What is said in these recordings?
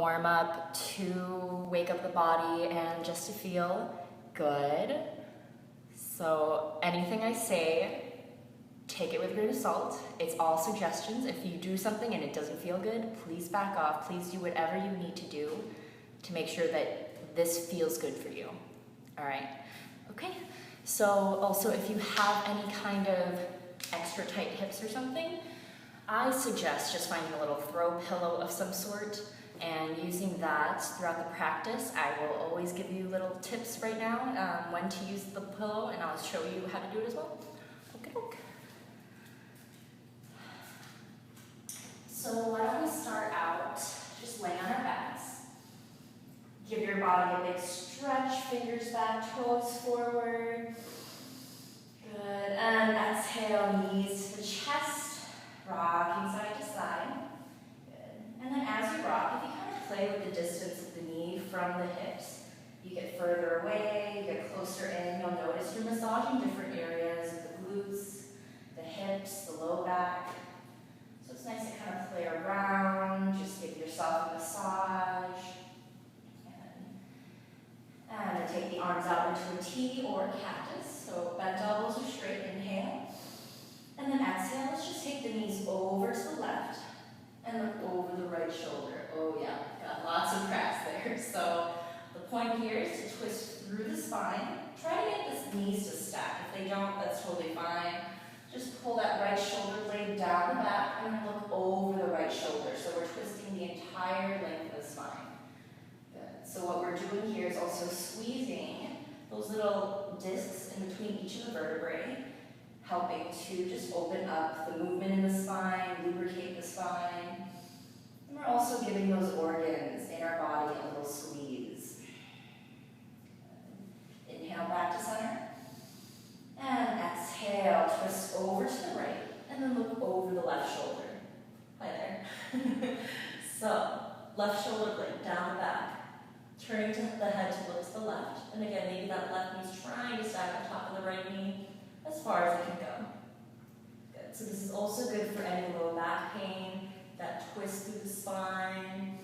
warm up to wake up the body and just to feel good. So anything I say, take it with a grain of salt. It's all suggestions. If you do something and it doesn't feel good, please back off. Please do whatever you need to do to make sure that this feels good for you. All right? Okay. So also, if you have any kind of extra tight hips or something, I suggest just finding a little throw pillow of some sort and using that throughout the practice. I will always give you little tips right now when to use the pillow, and I'll show you how to do it as well. Okay. So why don't we start out just laying on our backs. Give your body a big stretch, fingers back, toes forward. Good, and exhale, knees to the chest, rocking side to side. Good, and then as you rock, if you kind of play with the distance of the knee from the hips, you get further away, you get closer in, you'll notice you're massaging different areas, the glutes, the hips, the low back. So it's nice to kind of play around, just give yourself a massage. And then take the arms out into a T or a cactus. So bent elbows are straight, inhale. And then exhale, let's just take the knees over to the left and look over the right shoulder. Oh yeah, got lots of cracks there. So the point here is to twist through the spine. Try to get the knees to stack. If they don't, that's totally fine. Just pull that right shoulder blade down the back and then look over the right shoulder. So we're twisting the entire length of the spine. So what we're doing here is also squeezing those little discs in between each of the vertebrae, helping to just open up the movement in the spine, lubricate the spine. And we're also giving those organs in our body a little squeeze. Inhale back to center. And exhale, twist over to the right, and then look over the left shoulder. Hi there. So, left shoulder blade down the back. Turning to the head to look to the left. And again, maybe that left knee's trying to stack on top of the right knee as far as it can go. Good. So this is also good for any low back pain, that twist through the spine.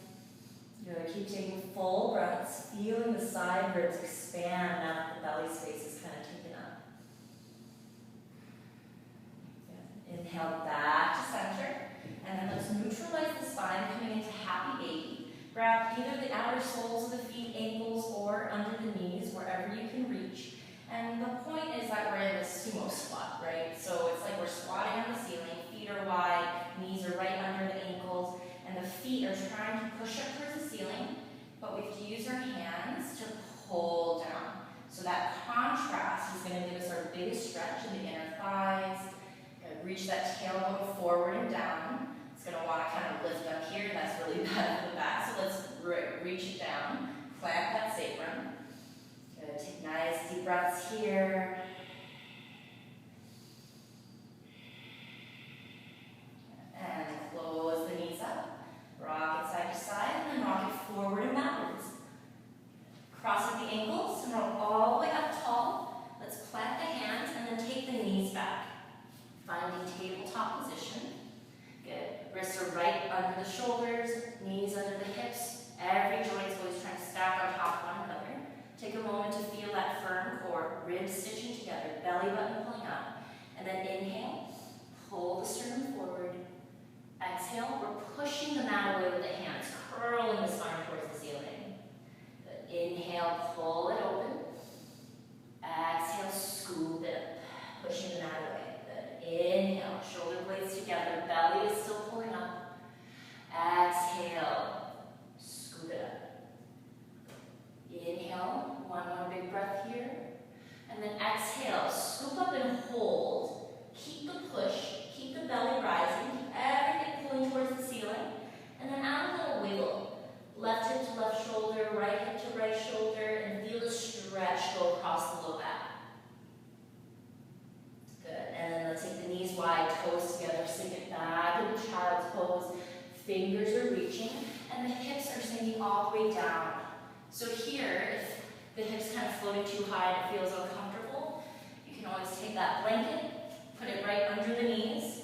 You're going to keep taking full breaths, feeling the side ribs expand now that the belly space is kind of taken up. Good. Inhale back to center. And then let's neutralize the spine, coming into happy baby. Grab either the outer soles of the feet, ankles, or under the knees, wherever you can reach. And the point is that we're in a sumo squat, right? So it's like we're squatting on the ceiling, feet are wide, knees are right under the ankles, and the feet are trying to push up towards the ceiling, but we have to use our hands to pull down. So that contrast is going to give us our biggest stretch in the inner thighs. Reach that tailbone forward and down. It's going to want to kind of lift up here, and that's really bad for the back. So let's reach it down, plant that sacrum. Good. Take nice deep breaths here. And close the knees up. Rock it side to side, and then rock it forward and backwards. Cross at the ankles and roll all the way up tall. Let's plant the hands and then take the knees back. Finding tabletop position. Good. Wrists are right under the shoulders, knees under the hips. Every joint is always trying to stack on top of one another. Take a moment to feel that firm core, ribs stitching together, belly button pulling up. And then inhale, pull the sternum forward. Exhale, we're pushing the mat away with the hands, curling the spine towards the ceiling. Good. Inhale, pull it open. Exhale, scoop it up, pushing the mat away. Inhale, shoulder blades together, belly is still pulling up. Exhale, scoop it up. Inhale, one more big breath here. And then exhale, scoop up and hold. Keep the push, keep the belly rising, keep everything pulling towards the ceiling. And then add a little wiggle. Left hip to left shoulder, right hip to right shoulder, and feel the stretch go across the low back. And then let's take the knees wide, toes together, sink it back into child's pose. Fingers are reaching, and the hips are sinking all the way down. So here, if the hips kind of floating too high and it feels uncomfortable, you can always take that blanket, put it right under the knees,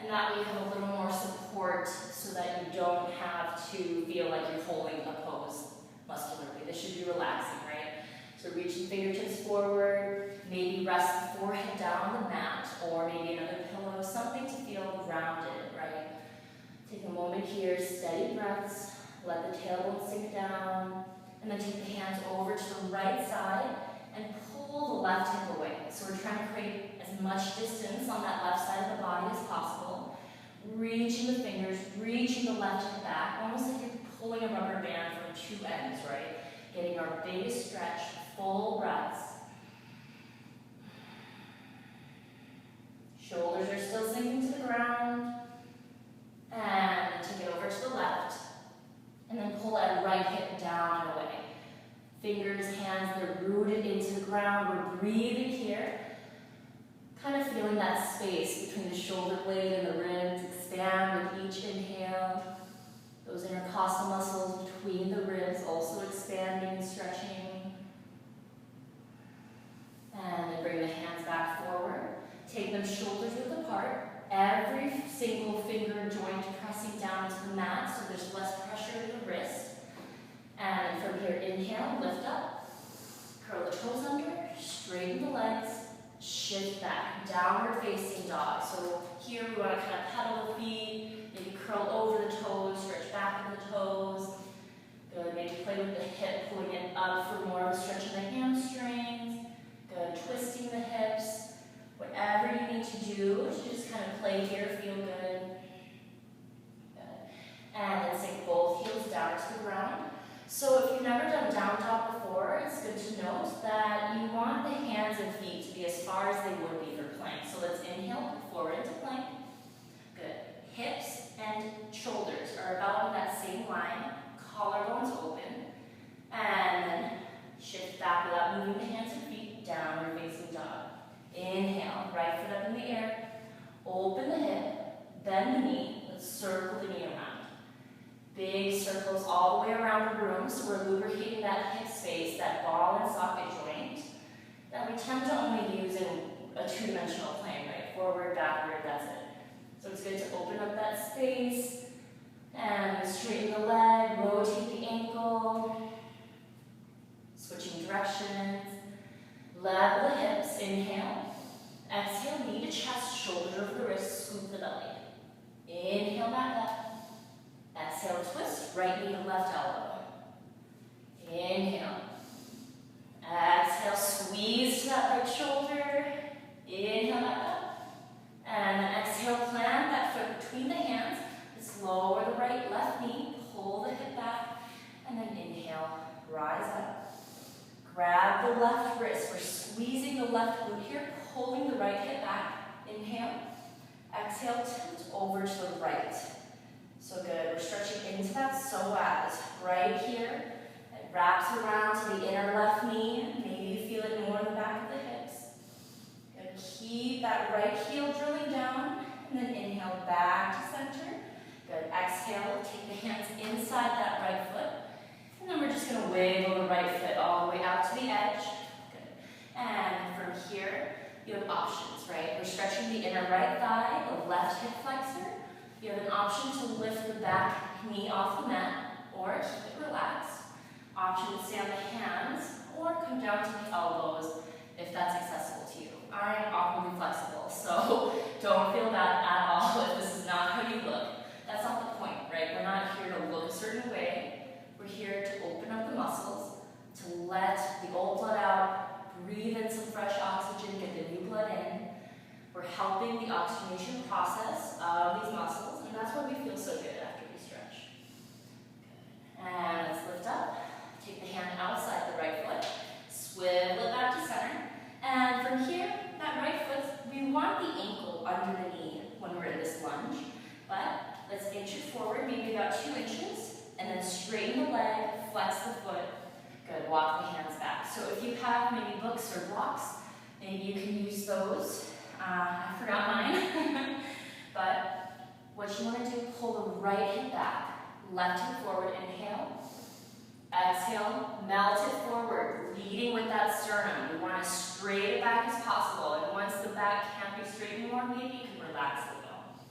And that way you have a little more support so that you don't have to feel like you're holding a pose muscularly. This should be relaxing, right? So reach the fingertips forward, maybe rest the forehead down on the mat, or maybe another pillow, something to feel grounded, right? Take a moment here, steady breaths, let the tailbone sink down, and then take the hands over to the right side and pull the left hip away. So we're trying to create as much distance on that left side of the body as possible. Reaching the fingers, reaching the left hip back, almost like you're pulling a rubber band from two ends, right? Getting our biggest stretch, full breaths. Shoulders are still sinking to the ground. And take it over to the left. And then pull that right hip down and away. Fingers, hands, they're rooted into the ground. We're breathing here. Kind of feeling that space between the shoulder blade and the ribs expand with each inhale. Those intercostal muscles between the ribs also expanding and stretching. And then bring the hands back forward. Take them shoulders width apart. Every single finger and joint pressing down into the mat so there's less pressure in the wrist. And from here, inhale, lift up. Curl the toes under, straighten the legs, shift back, downward facing dog. So here we want to kind of pedal the feet, maybe curl over the toes, stretch back in the toes. Good, maybe play with the hip, pulling it up for more of a stretch in the hamstrings. Good, twisting the hips. Whatever you need to do to just kind of play here, feel good. Good. And then sink both heels down to the ground. So if you've never done down dog before, it's good to note that you want the hands and feet to be as far as they would be for plank. So let's inhale forward into plank. Good. Hips and shoulders are about on that same line. Collarbones open. And then shift back without moving the hands and feet, downward facing dog. Inhale, right foot up in the air. Open the hip, bend the knee. Let's circle the knee around. Big circles all the way around the room, so we're lubricating that hip space, that ball and socket joint that we tend to only use in a two-dimensional plane, right? Forward, backward, that's it. So it's good to open up that space and straighten the leg, rotate the ankle, switching directions. Level the hips, inhale. Exhale, knee to chest, shoulders over the wrist, scoop the belly. Inhale back up. Exhale, twist, right knee to left elbow. Inhale. Exhale, squeeze to that right shoulder. Inhale back up. And then exhale, plant that foot between the hands. Let's lower the right, left knee, pull the hip back, and then inhale, rise up. Grab the left wrist. We're squeezing the left glute here, pulling the right hip back. Inhale. Exhale, tilt over to the right. So good. We're stretching into that psoas. Right here. It wraps around to the inner left knee. Maybe you feel it more in the back of the hips. Good. Keep that right heel drilling down. And then inhale back to center. Good. Exhale. Take the hands inside that right foot. And then we're just going to wiggle the right foot all the way out to the edge. Good. And from here, you have options, right? We're stretching the inner right thigh, the left hip flexor. You have an option to lift the back knee off the mat, or keep it relaxed. Option to stay on the hands, or come down to the elbows if that's accessible to you. I am awkwardly flexible, so don't feel bad at all if this is not how you look. That's not the point, right? We're not here to look a certain way. We're here to open up the muscles, to let the old blood out, breathe in some fresh oxygen, get the new blood in. We're helping the oxygenation process of these muscles, and that's why we feel so good after we stretch. Good. And let's lift up. Take the hand outside the right foot, swivel it back to center. And from here, that right foot, we want the ankle under the knee when we're in this lunge, but let's inch it forward, maybe about 2 inches. And then straighten the leg, flex the foot. Good, walk the hands back. So if you have maybe books or blocks, maybe you can use those. I forgot mine. But what you want to do, pull the right hip back, left hip forward, inhale. Exhale, melt it forward, leading with that sternum. We want to straight it back as possible. And once the back can't be straight anymore, maybe you can relax a little.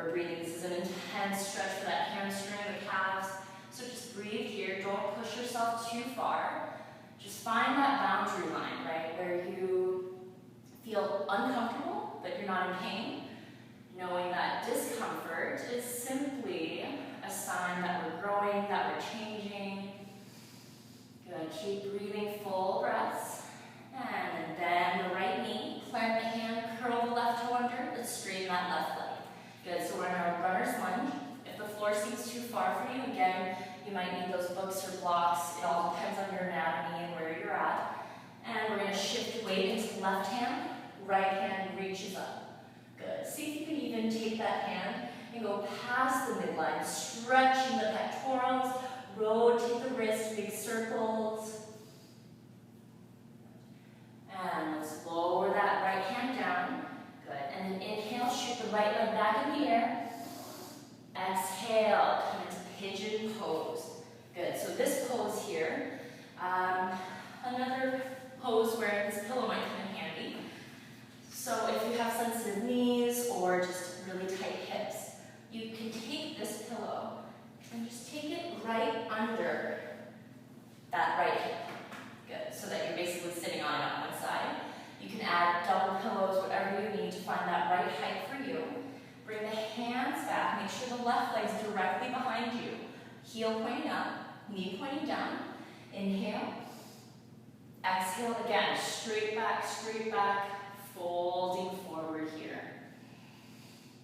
we're breathing. This is an intense stretch for that hamstring, the calves. So just breathe here. Don't push yourself too far. Just find that boundary line, right, where you feel uncomfortable, but you're not in pain. Knowing that discomfort is simply a sign that we're growing, that we're changing. Good. Keep breathing full breaths. And then the right knee, plant the hand, curl the left toe under. Let's straighten that left leg. Good. So we're in our runner's lunge. If the floor seems too far for you, again, you might need those books or blocks. It all depends on your anatomy and where you're at. And we're going to shift weight into the left hand. Right hand reaches up. Good. See if you can even take that hand and go past the midline, stretching the pectorals, rotate the wrist, big circles. And let's lower that right hand down. Good. And then inhale, shoot the right leg back in the air. Exhale, come into pigeon pose. Good. So this pose here, another pose where this pillow might come in handy. So if you have sensitive knees or just really tight hips, you can take this pillow and just take it right under that right hip. Good. So that you're basically sitting on it on one side. You can add double pillows, whatever you need to find that right height for you. Bring the hands back. Make sure the left leg's directly behind you. Heel pointing up, knee pointing down. Inhale. Exhale again. Straight back, folding forward here.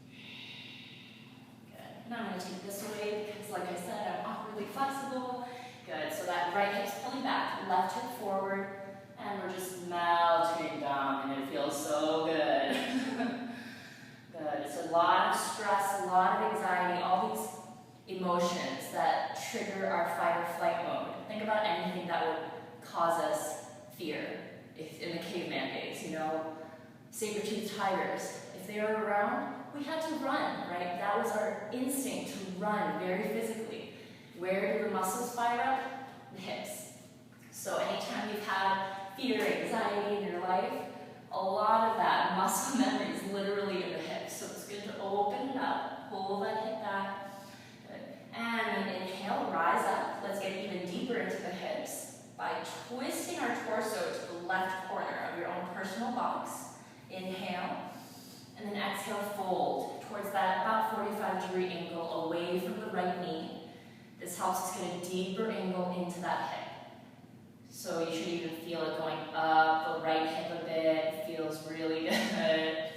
Good. Now I'm going to take this away because, like I said, I'm awkwardly flexible. Good. So that right hip's pulling back, left hip forward, and we're just melting down, and it feels so good. Good. It's a lot of stress, a lot of anxiety, all these emotions that trigger our fight or flight mode. Think about anything that would cause us fear in the caveman days, you know, saber-toothed tigers. If they were around, we had to run, right? That was our instinct to run very physically. Where do the muscles fire up? The hips. So anytime you've had fear, anxiety in your life, a lot of that muscle memory is literally in the hips. So it's good to open it up, pull that hip back. Good. And then inhale, rise up. Let's get even deeper into the hips by twisting our torso to the left corner of your own personal box. Inhale. And then exhale, fold towards that about 45-degree angle away from the right knee. This helps us get a deeper angle into that hip. So you should even feel it going up the right hip a bit. It feels really good. And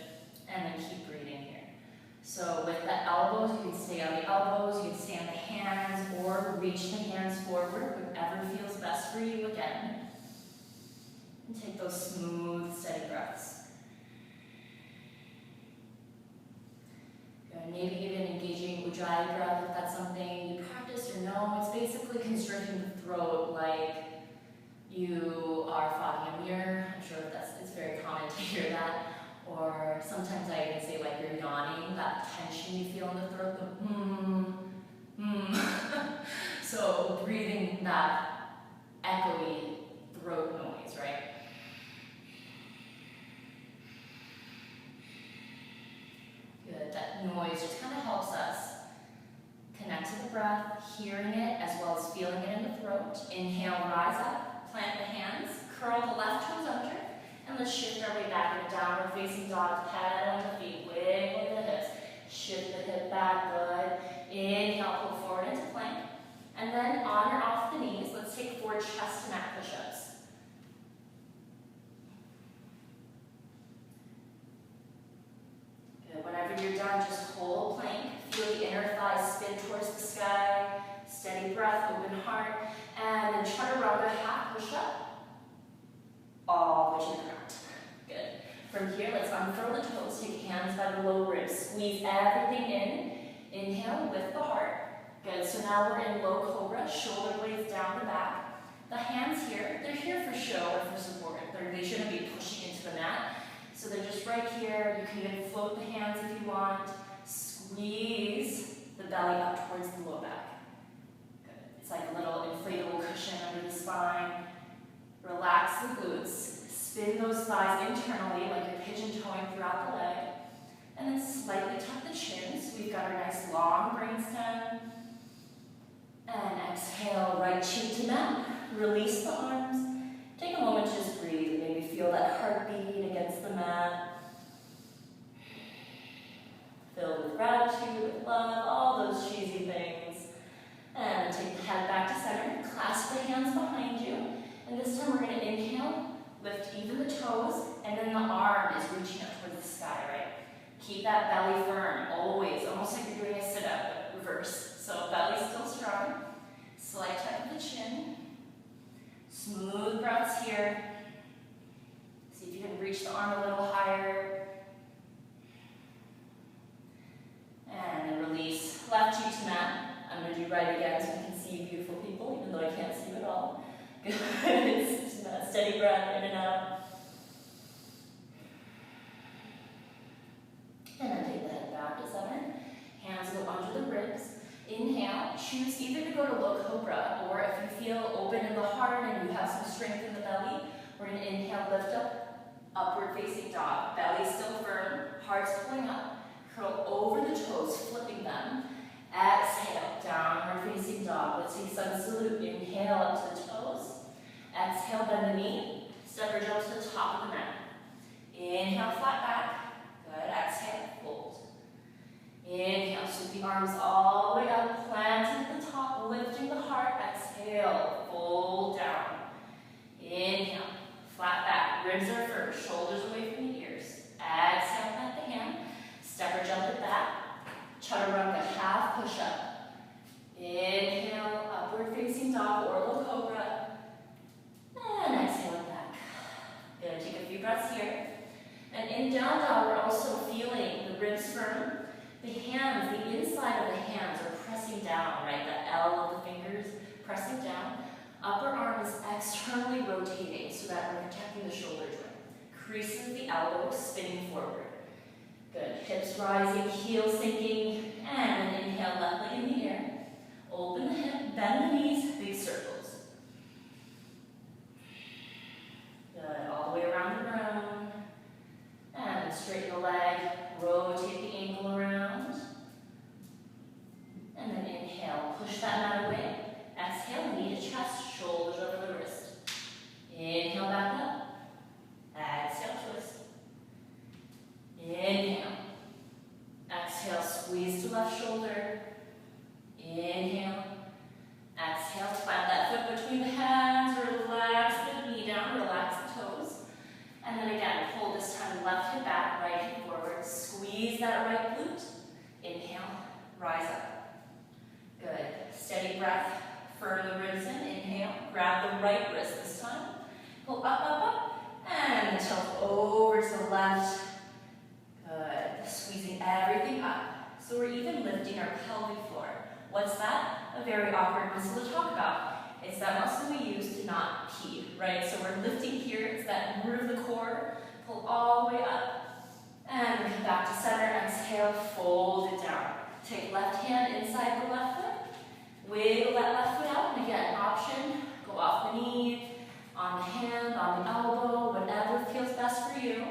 then keep breathing here. So with the elbows, you can stay on the elbows, you can stay on the hands, or reach the hands forward, whatever feels best for you again. And take those smooth, steady breaths. Maybe even engaging Ujjayi breath if that's something you practice or know. It's basically constricting the throat like you are fogging a mirror. I'm sure it's very common to hear that. Or sometimes I even say like you're yawning, that tension you feel in the throat, So breathing that echoey throat noise, right? Good. That noise just kind of helps us connect to the breath, hearing it as well as feeling it in the throat. Inhale, rise up, plant the hands, curl the left toes under, and let's shift our way back into downward facing dog, pedal the feet, wiggle the hips, shift the hip back, good. Inhale, pull forward into plank, and then on or off the knees, let's take 4 chest to mat push-ups. Whenever you're done, just hold plank. Feel the inner thighs spin towards the sky. Steady breath, open heart. And then chaturanga half push-up. All the way to the ground. Good. From here, let's unfurl the toes. Take hands by the low ribs. Squeeze everything in. Inhale, lift the heart. Good. So now we're in low cobra. Shoulder blades down the back. The hands here, they're here for show or for support. They shouldn't be pushing into the mat. So they're just right here. You can even float the hands if you want. Squeeze the belly up towards the low back. Good. It's like a little inflatable cushion under the spine. Relax the glutes. Spin those thighs internally like you're pigeon toeing throughout the leg. And then slightly tuck the chin, so we've got our nice long brainstem. And exhale, right cheek to mat. Release the arms. Take a moment to just breathe. Maybe feel that heartbeat against the mat. Filled with gratitude, with love, all those cheesy things. And take the head back to center. Clasp the hands behind you. And this time we're going to inhale, lift even the toes, and then the arm is reaching up towards the sky, right? Keep that belly firm, always, almost like you're doing a sit-up, but reverse. So belly still strong. Slight tuck of the chin. Smooth breaths here. See if you can reach the arm a little higher. And then release. Left cheek to mat. I'm going to do right again so you can see you beautiful people, even though I can't see you at all. Good. Steady breath in and out. And then take the head back to center. Hands go under the ribs. Inhale. Choose either to go to low cobra, or if you feel open in the heart and you have some strength in the belly, we're going to inhale, lift up, upward facing dog. Belly still firm, heart's pulling up. Curl over the toes, flipping them. Exhale, downward facing dog. Let's take sun salute. Inhale up to the toes. Exhale, bend the knee. Step or jump to the top of the mat. Inhale, flat back. Good. Exhale, fold. Inhale, sweep the arms all the way up. Plant at the top, lifting the heart. Exhale, fold down. Inhale, flat back. Ribs are firm, shoulders away from the ears. Exhale, plant the hand. Step or jump it back. Chaturanga, half push up. Inhale, upward facing dog or low cobra. And exhale it back. Good, take a few breaths here. And in down dog, we're also feeling the ribs firm. The hands, the inside of the hands are pressing down, right? The L of the fingers pressing down. Upper arm is externally rotating so that we're protecting the shoulder joint. Creases the elbows, spinning forward. Good. Hips rising, heels sinking, and then inhale, left leg in the air. Open the hip, bend the knees, big circles. Good. All the way around the room. And straighten the leg, rotate the ankle around. And then inhale, push that mat away. Exhale, knee to chest, shoulders over the wrist. Inhale, back up. Exhale, twist. Inhale. Exhale, squeeze to left shoulder. Inhale. Exhale, plant that foot between the hands. Relax the knee down, relax the toes. And then again, pull this time left hip back, right hip forward. Squeeze that right glute. Inhale, rise up. Good. Steady breath. Firm the ribs in. Inhale. Grab the right wrist this time. Pull up, up, up. And tilt over to the left. Good. Squeezing everything up. So we're even lifting our pelvic floor. What's that? A very awkward muscle to talk about. It's that muscle we use to not pee, right? So we're lifting here. It's that root of the core. Pull all the way up. And we come back to center. Exhale, fold it down. Take left hand inside the left foot. Wiggle that left foot out. And again, option. Go off the knee, on the hand, on the elbow, whatever feels best for you.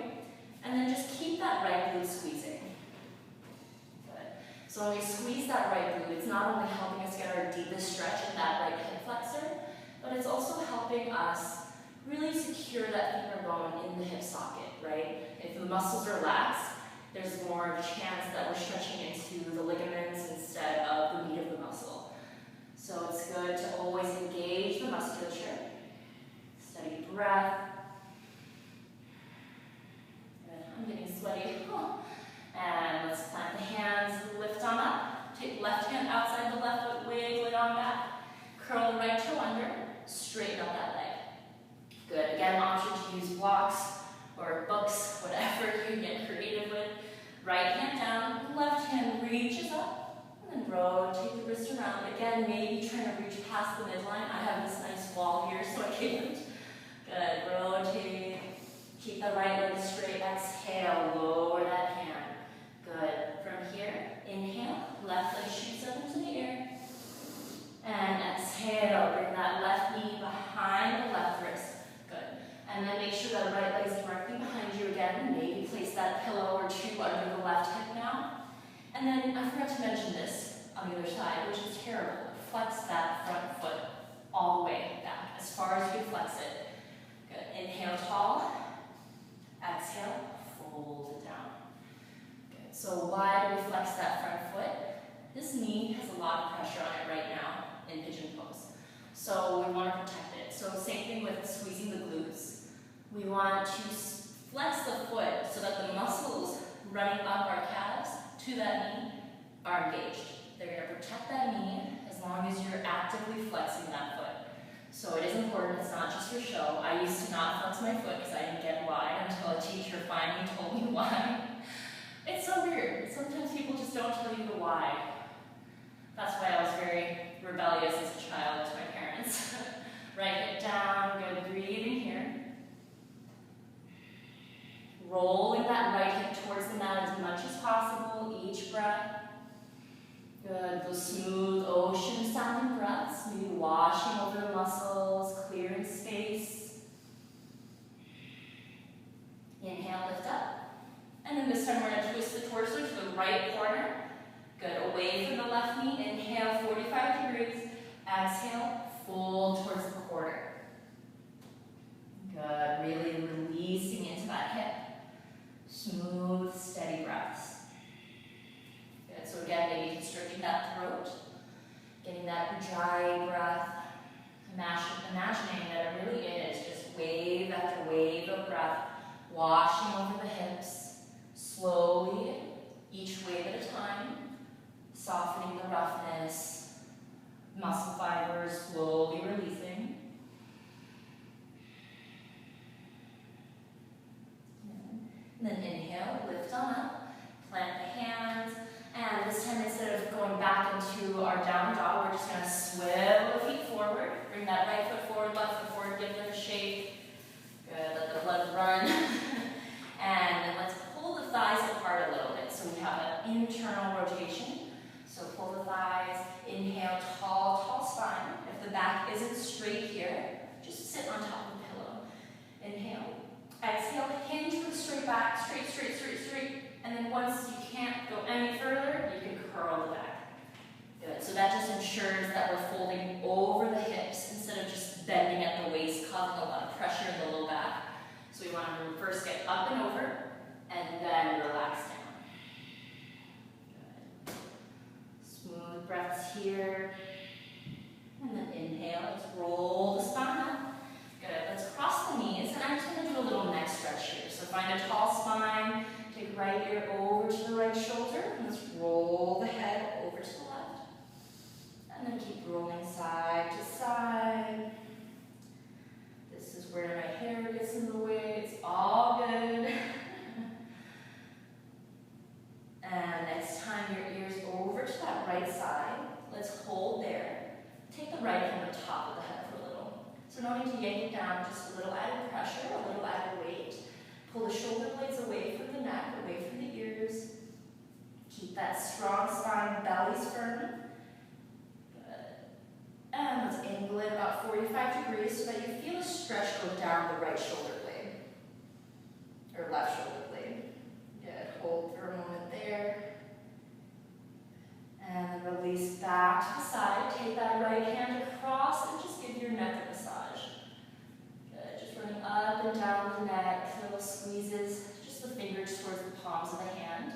And then just keep that right glute squeezing. Good. So when we squeeze that right glute, it's not only helping us get our deepest stretch in that right hip flexor, but it's also helping us really secure that femur bone in the hip socket, right? If the muscles are lax, there's more chance that we're stretching into the ligaments instead of the meat of the muscle. So it's good to always engage the musculature. Steady breath. Good. I'm getting sweaty. And let's plant the hands, lift on up. Take left hand outside the left foot, wiggle it on back. Curl the right toe under, straighten up that leg. Good. Again, option to use blocks or books, whatever you get creative with. Right hand down, left hand reaches up, and then rotate the wrist around. Again, maybe trying to reach past the midline. I have this nice wall here, so I can't. Good. Rotate. Keep the right leg straight. Exhale. Lower that hand. Good. From here, inhale. Left leg shoots up into the air. And exhale. Bring that left knee behind the left wrist. Good. And then make sure that the right leg is directly behind you again. Maybe place that pillow or two under the left hip now. And then I forgot to mention this on the other side, which is terrible. Flex that front foot all the way back, as far as you can flex it. Good. Inhale tall. Exhale, fold it down. Good. So why do we flex that front foot? This knee has a lot of pressure on it right now in pigeon pose. So we want to protect it. So same thing with squeezing the glutes. We want to flex the foot so that the muscles running up our calves to that knee are engaged. They're going to protect that knee as long as you're actively flexing that foot. So it is important, it's not just for show. I used to not flex my foot because I didn't get why until a teacher finally told me why. It's so weird. Sometimes people just don't tell you the why. That's why I was very rebellious as a child to my parents. Right hip down, good, breathing here. Rolling that right hip towards the mat as much as possible, each breath. Good, those smooth ocean sounding breaths, maybe washing over the muscles, clearing space. Inhale, lift up. And then this time we're going to twist the torso to the right corner. Good, away from the left knee. Inhale, 45 degrees. Exhale, fold towards the quarter. Good, really releasing into that hip. Smooth, steady breaths. Good, so again, maybe constricting that throat. Getting that ujjayi breath. Imagining that it really is just wave after wave of breath, washing over the hips, slowly, each wave at a time, softening the roughness, muscle fibers slowly releasing. And then inhale, lift on up, plant the hands, and this time instead of going back into our down dog, we're just going to swivel the feet forward, bring that right foot forward, left foot forward, give them a shake. Good, let the blood run. And then let's pull the thighs apart a little bit so we have an internal rotation. So pull the thighs, inhale, tall, tall spine. If the back isn't straight here, just sit on top of the pillow. Inhale. Exhale, hinge with straight back, straight, straight, straight, straight. And then once you can't go any further, you can curl the back. Good, so that just ensures that we're folding over the hips instead of just bending at the waist, causing a lot of pressure in the low back. So we want to first get up and over, and then relax down. Good. Smooth breaths here. And then inhale, let's roll the spine up. Good, let's cross the knees, and I'm just going to do a little neck stretch here. So find a tall spine, take right ear over to the right shoulder, and let's roll the head over to the left. And then keep rolling side to side. This is where my hair gets in the way, it's all good. And next time your ears over to that right side, let's hold there. Take the right hand on top of the head for a little. So no need to yank it down, just a little added pressure, a little added weight. Pull the shoulder blades away from the neck, away from the ears. Keep that strong spine, belly's firm. Good. And let's angle it about 45 degrees so that you feel a stretch go down the right shoulder blade. Or left shoulder blade. Good. Hold for a moment there. And release back to the side. Take that right hand across and just give your neck a massage. Good. Just running up and down the neck, little squeezes, just the fingers towards the palms of the hand.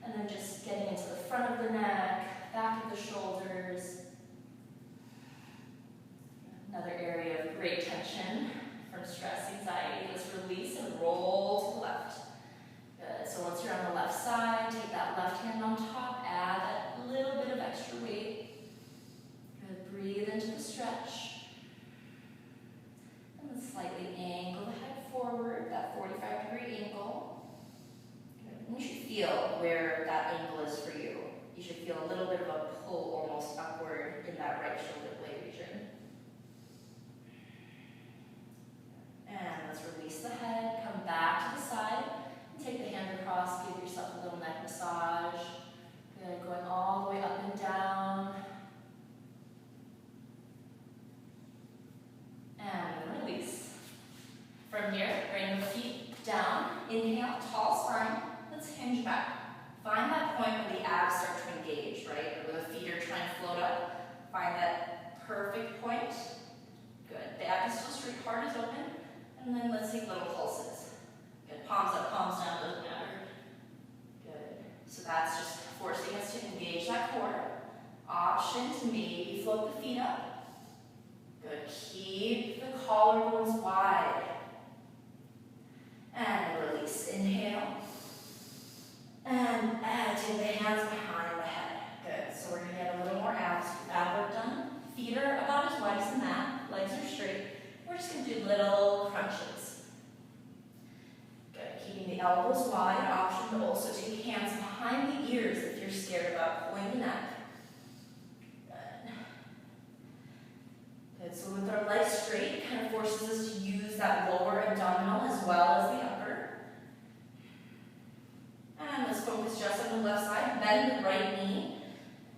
And then just getting into the front of the neck, back of the shoulders. Another area of great tension from stress, anxiety. Let's release and roll to the left. Good. So once you're on the left side, take that left hand on top, add that little bit of extra weight. Good. Breathe into the stretch. And then slightly angle the head forward, that 45-degree angle. Good. And you should feel where that angle is for you. You should feel a little bit of a pull almost upward in that right shoulder blade region. And let's release the head, come back to the side, and take the hand across, give yourself a little neck massage. Good, going all the way up and down. And release. From From here, bring the feet down. Inhale, tall spine. Let's hinge back. Find that point where the abs start to engage, right? Where the feet are trying to float up. Find that perfect point. Good. The abs is still straight, heart is open. And then let's take little pulses. Good. Palms up, palms down, doesn't matter. Good. So that's just forcing us to engage that core. Option to maybe float the feet up. Good. Keep the collarbones wide. And release. Inhale. And take the hands behind the head. Good. So we're going to get a little more abs. Ab work done. Feet are about as wide as the mat. Legs are straight. We're just going to do little crunches. Good. Keeping the elbows wide. Option to also take hands behind the ears if you're scared about pulling the neck. Good. Good. So with our legs straight, it kind of forces us to use that lower abdominal as well as the upper. And let's focus just on the left side. Bend the right knee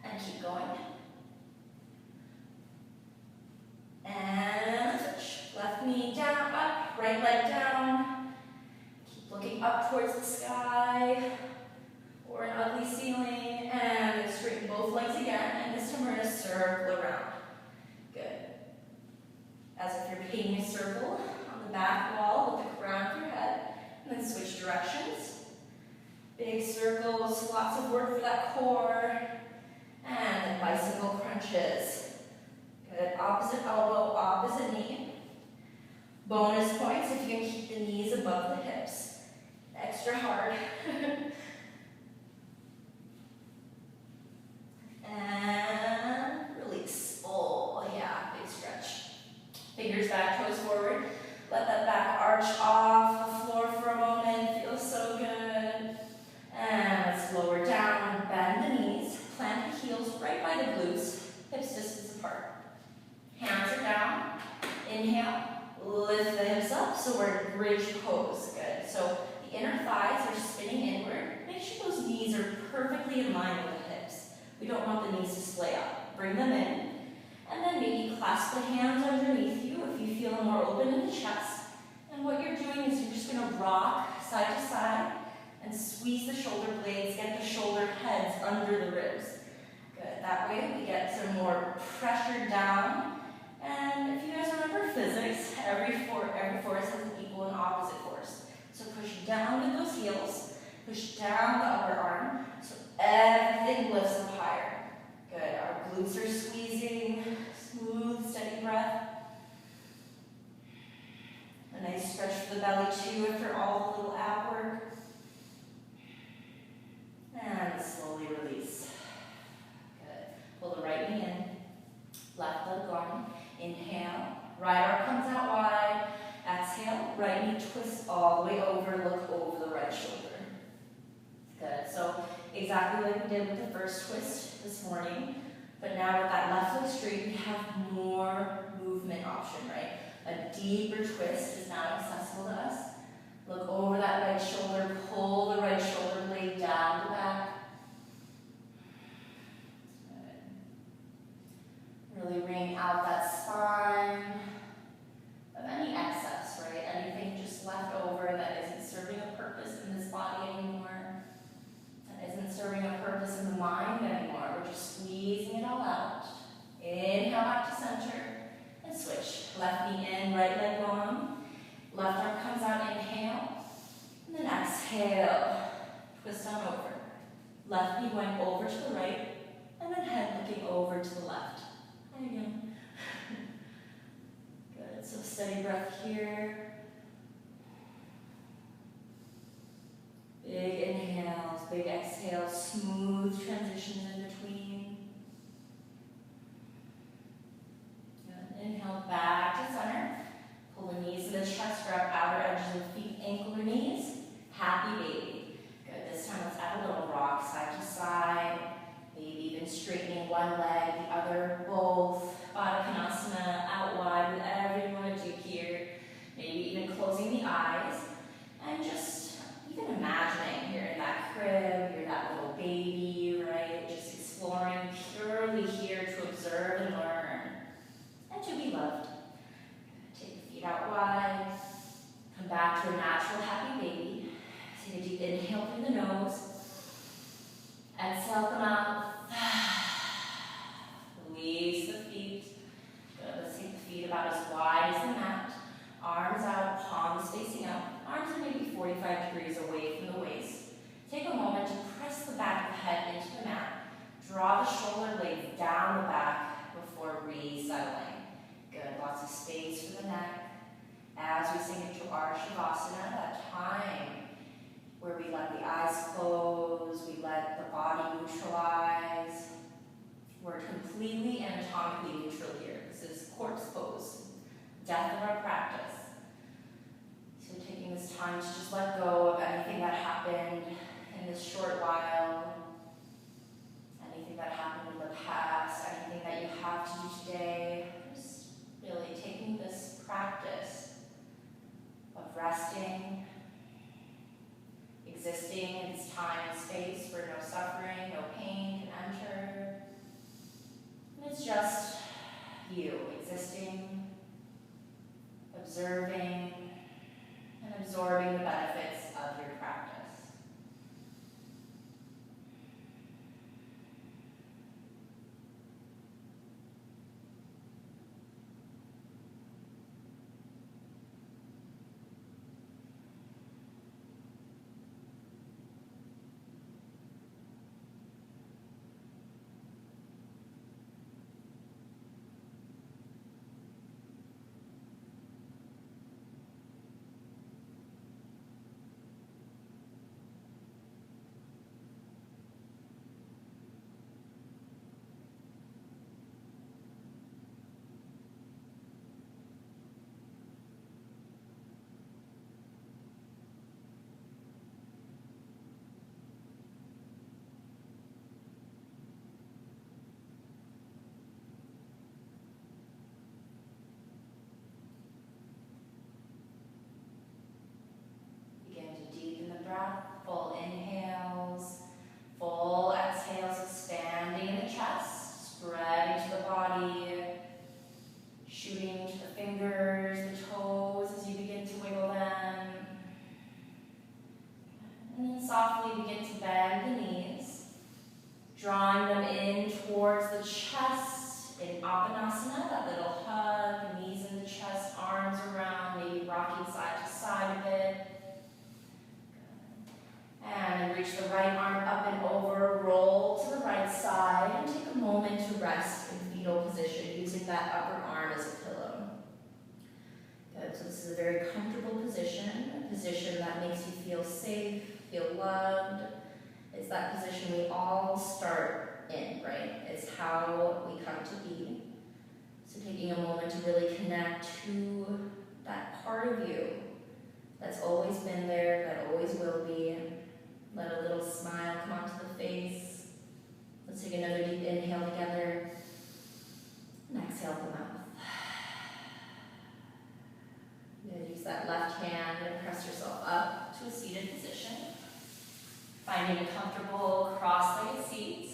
and keep going. And switch. Left knee down, up, right leg down. Keep looking up towards the sky or an ugly ceiling. And straighten both legs again. And this time we're going to circle around. Good. As if you're painting a circle on the back wall with the crown of your head. And then switch directions. Big circles, lots of work for that core. And then bicycle crunches. Good. Opposite elbow, opposite knee. Bonus points if you can keep the knees above the hips. Extra hard. And release. Oh, yeah, big stretch. Fingers back, toes forward. Let that back arch off the floor for a moment. Feels so good. And let's lower down, bend the knees. Plant the heels right by the glutes. Hips distance apart. Hands are down. Inhale. Lift the hips up, so we're in bridge pose. Good. So the inner thighs are spinning inward. Make sure those knees are perfectly in line with the hips. We don't want the knees to splay out. Bring them in. And then maybe clasp the hands underneath you if you feel more open in the chest. And what you're doing is you're just going to rock side to side and squeeze the shoulder blades, get the shoulder heads under the ribs. Good. That way we get some more pressure down. And if you guys remember physics, every force has an equal and opposite force. So push down with those heels, push down the upper arm, so everything lifts up higher. Good. Our glutes are squeezing, smooth, steady breath. A nice stretch for the belly too after all the little ab work. And slowly release. Good. Pull the right knee in, left leg going. Inhale, right arm comes out wide. Exhale, right knee twists all the way over, look over the right shoulder. Good, so exactly like we did with the first twist this morning, but now with that left leg straight, we have more movement option, right? A deeper twist is now accessible to us. Look over that right shoulder, pull the right shoulder blade down the back. Really wring out that spine of any excess, right? Anything just left over that isn't serving a purpose in this body anymore, that isn't serving a purpose in the mind anymore. We're just squeezing it all out. Inhale back to center and switch. Left knee in, right leg long. Left arm comes out, inhale. And then exhale. Twist on over. Left knee going over to the right, and then head looking over to the left. Again. Good, so steady breath here. Big inhales, big exhales, smooth transitions in between. Good. Inhale back to center. Pull the knees to the chest, grab outer edges of the feet, ankle or knees. Happy baby. Good, this time let's add a little rock side to side. Maybe even straightening one leg, the other, both. Baddha Konasana, out wide, whatever you want to do here. Maybe even closing the eyes. And just even imagining you're in that crib, you're that little baby, right? Just about as wide as the mat. Arms out, palms facing up. Arms are maybe 45 degrees away from the waist. Take a moment to press the back of the head into the mat. Draw the shoulder blades down the back before resettling. Good, lots of space for the neck. As we sink into our Shavasana, that time where we let the eyes close, we let the body neutralize. We're completely anatomically neutral here. This is corpse pose, death of our practice. So taking this time to just let go of anything that happened in this short while, anything that happened in the past, anything that you have to do today. Just really taking this practice of resting, existing in this time and space where no suffering, no pain can enter. And it's just you existing, observing, and absorbing the benefits of your practice. Breath, full inhales, full exhales, expanding in the chest, spreading to the body, shooting to the fingers, the toes as you begin to wiggle them. And then softly begin to bend the knees, drawing them in towards the chest in Apanasana, that little hug, knees in the chest, arms around, maybe rocking side to side a bit. And reach the right arm up and over, roll to the right side, and take a moment to rest in fetal position, using that upper arm as a pillow. Good, so this is a very comfortable position, a position that makes you feel safe, feel loved. It's that position we all start in, right? It's how we come to be. So taking a moment to really connect to that part of you that's always been there, that always will be. Let a little smile come onto the face. Let's take another deep inhale together. And exhale the mouth. Good. Use that left hand and press yourself up to a seated position. Finding a comfortable cross-legged seat.